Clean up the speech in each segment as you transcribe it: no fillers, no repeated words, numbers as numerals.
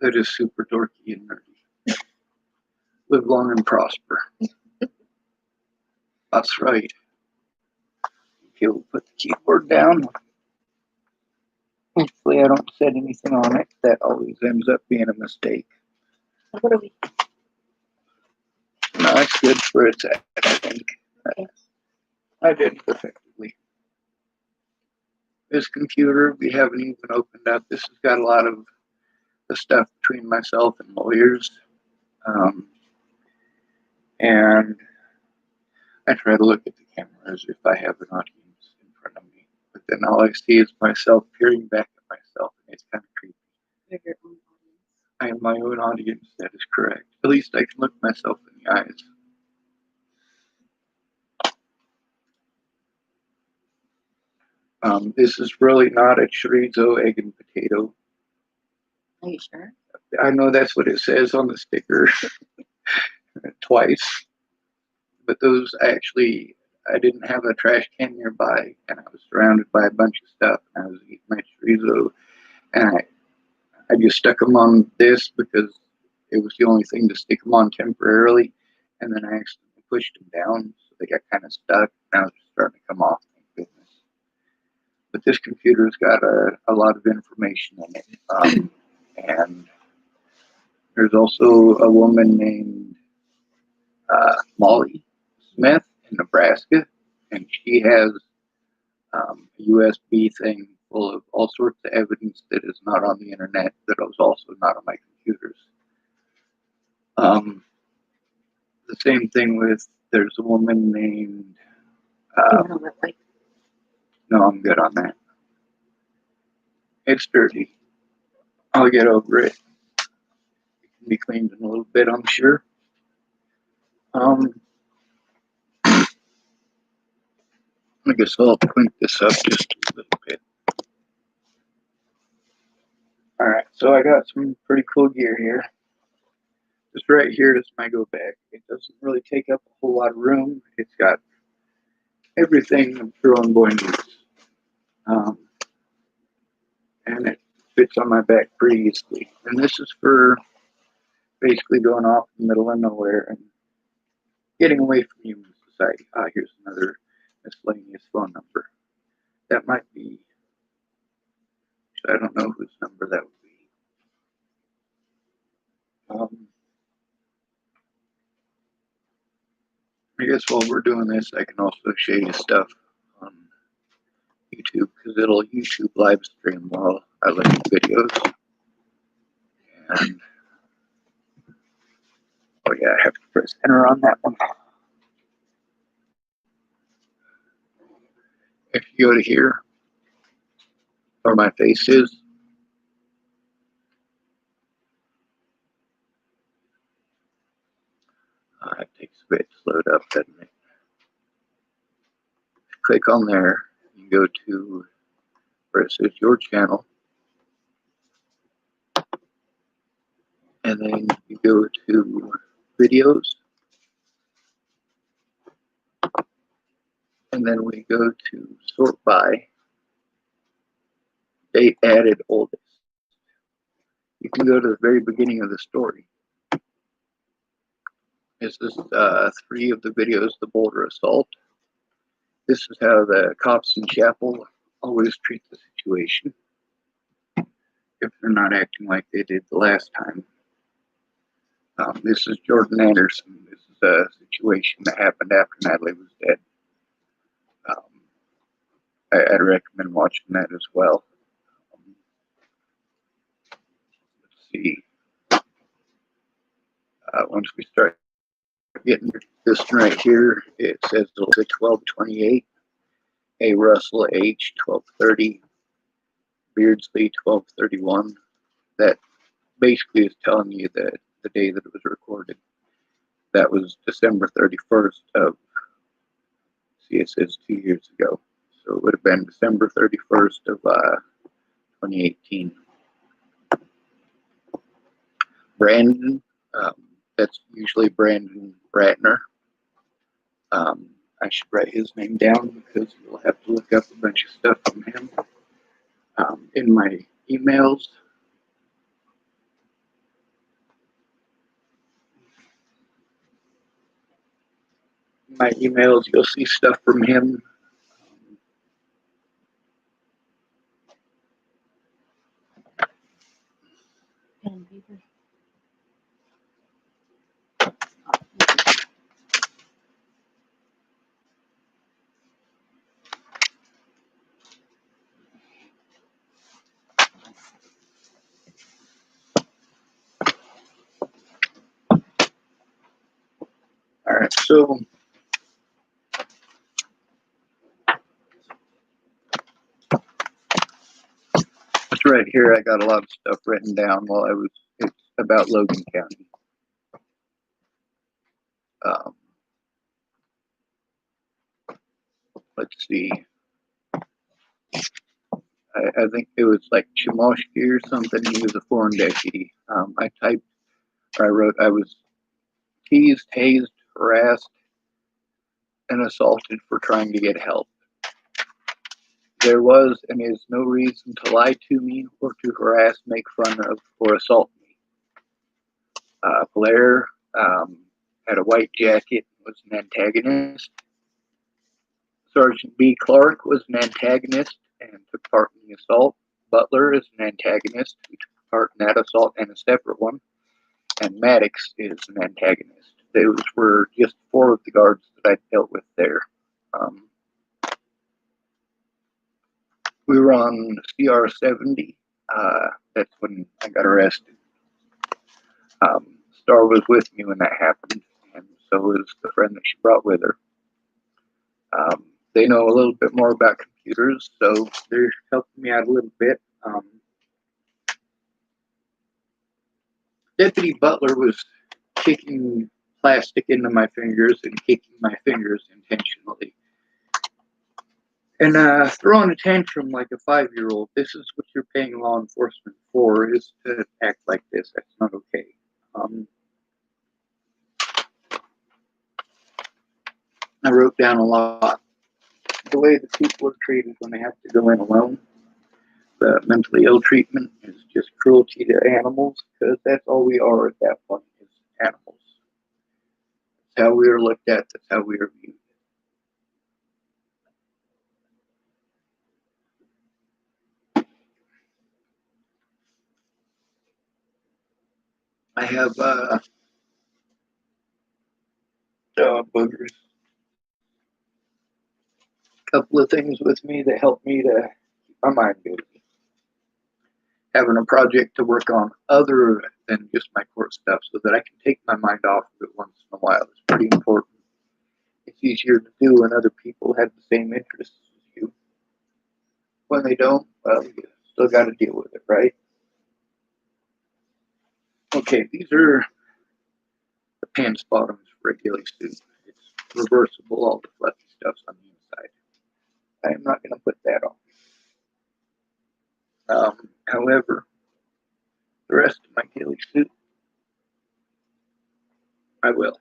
That is super dorky and nerdy. Live long and prosper. That's right. Okay, we'll put the keyboard down. Hopefully I don't set anything on it. That always ends up being a mistake. What are we? No, it's good for its at, I think. Okay. I did perfectly. This computer we haven't even opened up. This has got a lot of the stuff between myself and lawyers. And I try to look at the camera as if I have an audience in front of me. But then all I see is myself peering back at myself, and it's kind of creepy. You're your own audience. I am my own audience, that is correct. At least I can look myself in the eyes. This is really not a chorizo, egg, and potato. Are you sure? I know that's what it says on the sticker twice. But those actually, I didn't have a trash can nearby, and I was surrounded by a bunch of stuff, and I was eating my chorizo, and I just stuck them on this because it was the only thing to stick them on temporarily, and then I actually pushed them down, so they got kind of stuck, and I was just starting to come off, thank goodness. But this computer's got a lot of information in it, and there's also a woman named Molly Smith in Nebraska, and she has a USB thing full of all sorts of evidence that is not on the internet, that is also not on my computers. The same thing with, there's a woman named, no, I'm good on that. It's dirty. I'll get over it. It can be cleaned in a little bit, I'm sure. I guess I'll clean this up just a little bit. Alright, so I got some pretty cool gear here. This right here is my go bag. It doesn't really take up a whole lot of room. It's got everything a throwing boy needs. And it fits on my back pretty easily. And this is for basically going off in the middle of nowhere and getting away from human society. Here's another miscellaneous phone number. That might be, I don't know whose number that would be. I guess while we're doing this, I can also show you stuff on YouTube, because it'll YouTube live stream while I look at videos. And oh yeah, I have to press enter on that one. If you go to here, where my face is, it takes a bit to load up, doesn't it? Click on there, you go to where it says your channel, and then you go to videos, and then we go to sort by date added oldest. You can go to the very beginning of the story. This is 3 of the videos, the Boulder Assault. This is how the cops in Chapel always treat the situation, if they're not acting like they did the last time. This is Jordan Anderson. This is a situation that happened after Natalie was dead. I'd recommend watching that as well. Let's see. Once we start getting this right here, it says it's 1228, A. Russell H. 1230, Beardsley 1231. That basically is telling you that the day that it was recorded. That was December 31st of, see, it says 2 years ago. So it would have been December 31st of 2018. Brandon, that's usually Brandon Ratner. I should write his name down because you'll have to look up a bunch of stuff from him. In my emails, my emails, you'll see stuff from him. Pen and paper. All right, so it's right here. I got a lot of stuff written down while it's about Logan County. Let's see. I think it was like Chimoshki or something. He was a foreign deputy. I wrote, I was teased, hazed, harassed, and assaulted for trying to get help. There was and is no reason to lie to me or to harass, make fun of, or assault me. Blair had a white jacket, was an antagonist. Sergeant B. Clark was an antagonist and took part in the assault. Butler is an antagonist who took part in that assault and a separate one. And Maddox is an antagonist. Those were just 4 of the guards that I dealt with there. We were on CR 70. That's when I got arrested. Star was with me when that happened, and so was the friend that she brought with her. They know a little bit more about computers, so they're helping me out a little bit. Deputy Butler was kicking plastic into my fingers and kicking my fingers intentionally. And throwing a tantrum like a 5-year-old. This is what you're paying law enforcement for, is to act like this. That's not okay. I wrote down a lot. The way the people are treated when they have to go in alone. The mentally ill treatment is just cruelty to animals, because that's all we are at that point, is animals. That's how we are looked at. That's how we are viewed. I have boogers. A couple of things with me that help me to keep my mind busy. Having a project to work on other than just my court stuff, so that I can take my mind off of it once in a while. It's pretty important. It's easier to do when other people have the same interests as you. When they don't, well, you still got to deal with it, right? Okay, these are the pants bottoms for a ghillie suit. It's reversible, all the fluffy stuff's on the inside. I am not going to put that on. However, the rest of my ghillie suit, I will.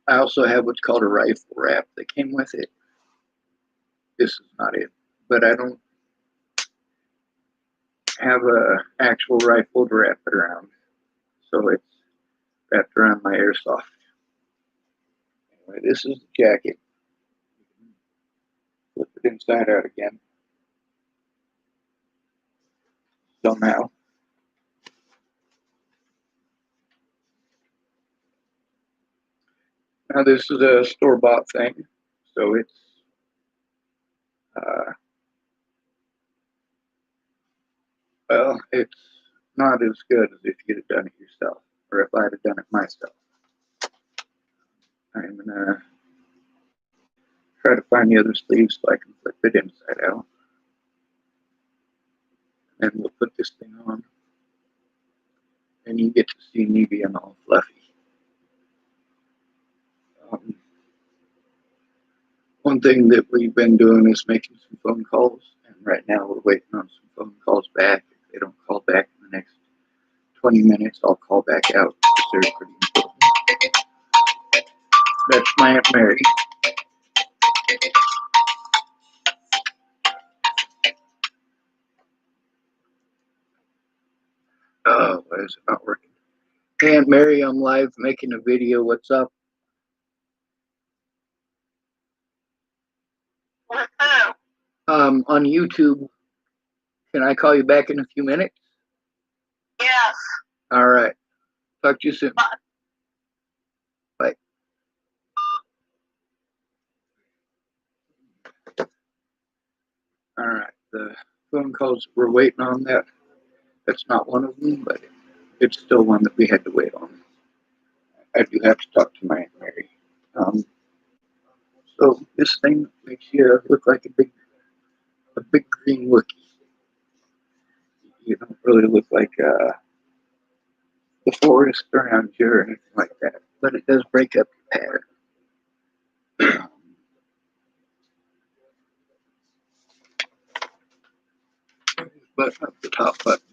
I also have what's called a rifle wrap that came with it. This is not it, but I don't have a actual rifle to wrap it around, so it's wrapped around my airsoft. Anyway, this is the jacket. Flip it inside out again. Somehow. Now this is a store-bought thing, so it's well, it's not as good as if you'd have done it yourself, or if I'd have done it myself. I'm gonna try to find the other sleeve so I can flip it inside out. And we'll put this thing on. And you get to see me being all fluffy. One thing that we've been doing is making some phone calls, and right now we're waiting on some phone calls back. If they don't call back in the next 20 minutes, I'll call back out, because they're pretty important. That's my Aunt Mary. Why is it not working? Hey, Aunt Mary, I'm live making a video. What's up? on YouTube. Can I call you back in a few minutes? Yes. All right. Talk to you soon. Bye. All right. The phone calls we're waiting on that. That's not one of them, but it's still one that we had to wait on. I do have to talk to my Aunt Mary. So this thing makes you look like a big green Wookiee. You don't really look like the forest around you or anything like that, but it does break up your pattern. Button up the top button.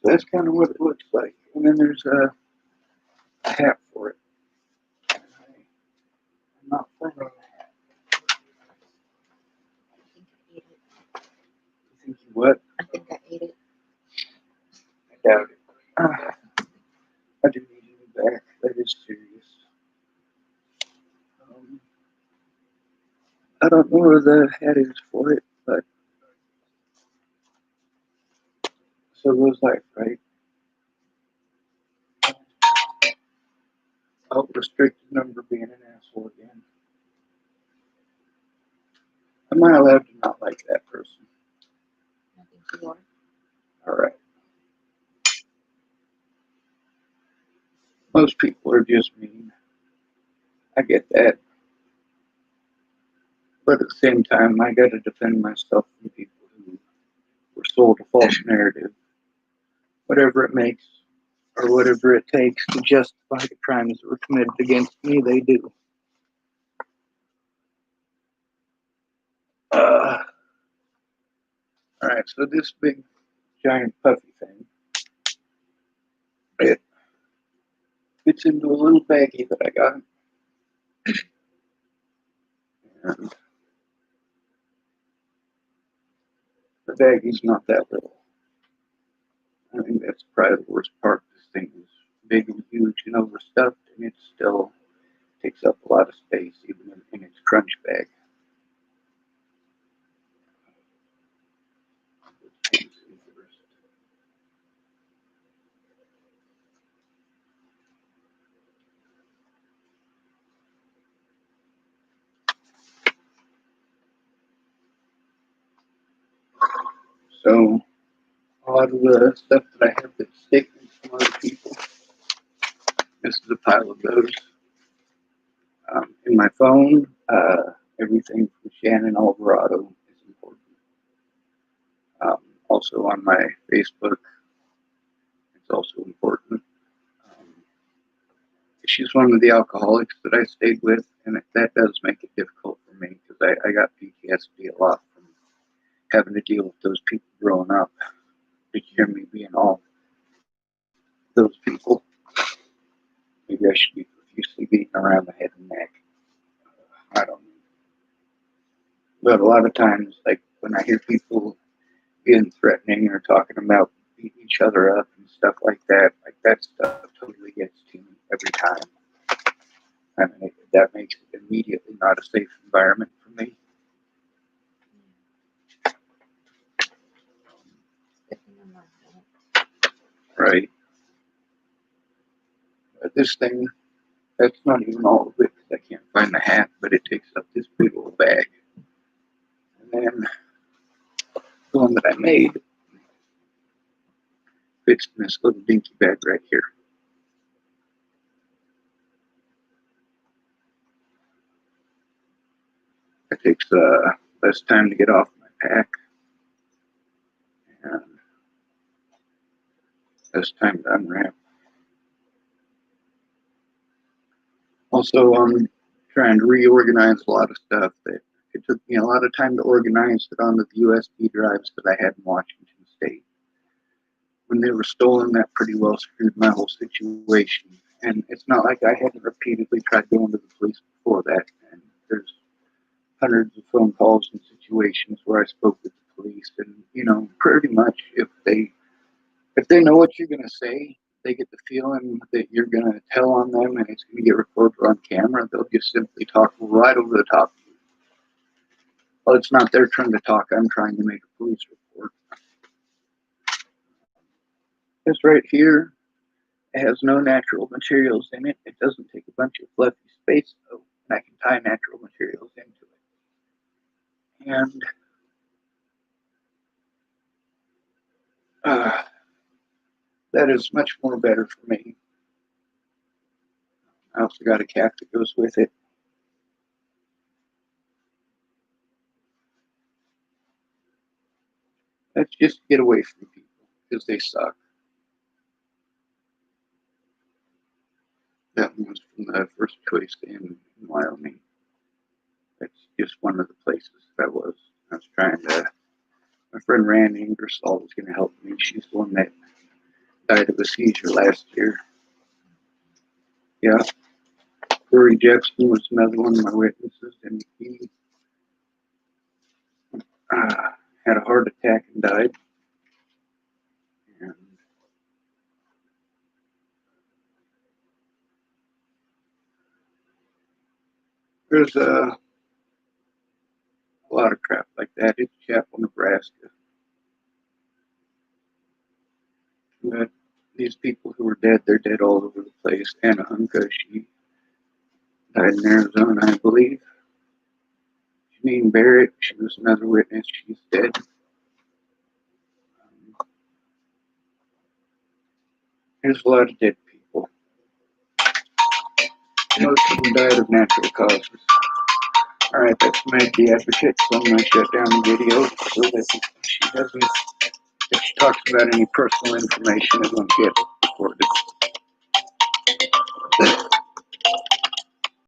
So that's kind of what it looks like. And then there's a hat for it. I'm not finding the hat. I think I ate it. You think you what? I think I ate it. I doubt it. I do need you back. That is serious. I don't know where the hat is for it, but so goes life, right? I'll restrict the number being an asshole again. Am I allowed to not like that person? I think you are. All right. Most people are just mean. I get that. But at the same time, I got to defend myself from people who were sold a false narrative. Whatever it makes, or whatever it takes to justify the crimes that were committed against me, they do. All right, so this big, giant, puffy thing, it fits into a little baggie that I got. And the baggie's not that little. I think that's probably the worst part. This thing is big and huge and overstuffed, and it still takes up a lot of space, even in its crunch bag. So, a lot of the stuff that I have that's statements from other people, this is a pile of those. In my phone, everything from Shannon Alvarado is important. Also on my Facebook, it's also important. She's one of the alcoholics that I stayed with, and that does make it difficult for me because I got PTSD a lot from having to deal with those people growing up. Did you hear me being all those people? Maybe I should be profusely beaten around the head and neck. I don't know. But a lot of times, like when I hear people being threatening or talking about beating each other up and stuff like that stuff totally gets to me every time. I mean, that makes it immediately not a safe environment for me. Right. But this thing, that's not even all of it because I can't find the hat, but it takes up this big old bag. And then the one that I made fits in this little dinky bag right here. It takes less time to get off my pack and less time to unwrap. Also, I'm trying to reorganize a lot of stuff that it took me a lot of time to organize it onto the USB drives that I had in Washington State. When they were stolen, that pretty well screwed my whole situation. And it's not like I hadn't repeatedly tried going to the police before that. And there's hundreds of phone calls and situations where I spoke with the police, and pretty much if they know what you're gonna say, they get the feeling that you're going to tell on them and it's going to get recorded on camera, they'll just simply talk right over the top of you. Well, it's not their turn to talk. I'm trying to make a police report. This right here, it has no natural materials in it. It doesn't take a bunch of fluffy space, though, and I can tie natural materials into it. And that is much more better for me. I also got a cap that goes with it. That's just to get away from people because they suck. That one's from the First Choice in Wyoming. That's just one of the places that I was. I was trying to. My friend Randy Ingersoll was going to help me. She's the one that died of a seizure last year. Yeah. Corey Jepson was another one of my witnesses, and he had a heart attack and died. And there's a lot of crap like that in Chapel, Nebraska. But these people who are dead, they're dead all over the place. Anna Hunka, she died in Arizona, I believe. Janine Barrett, she was another witness. She's dead. There's a lot of dead people. Most of them died of natural causes. Alright, that's Maggie Advocate, so I'm going to shut down the video so that she doesn't, if she talks about any personal information, it won't get recorded.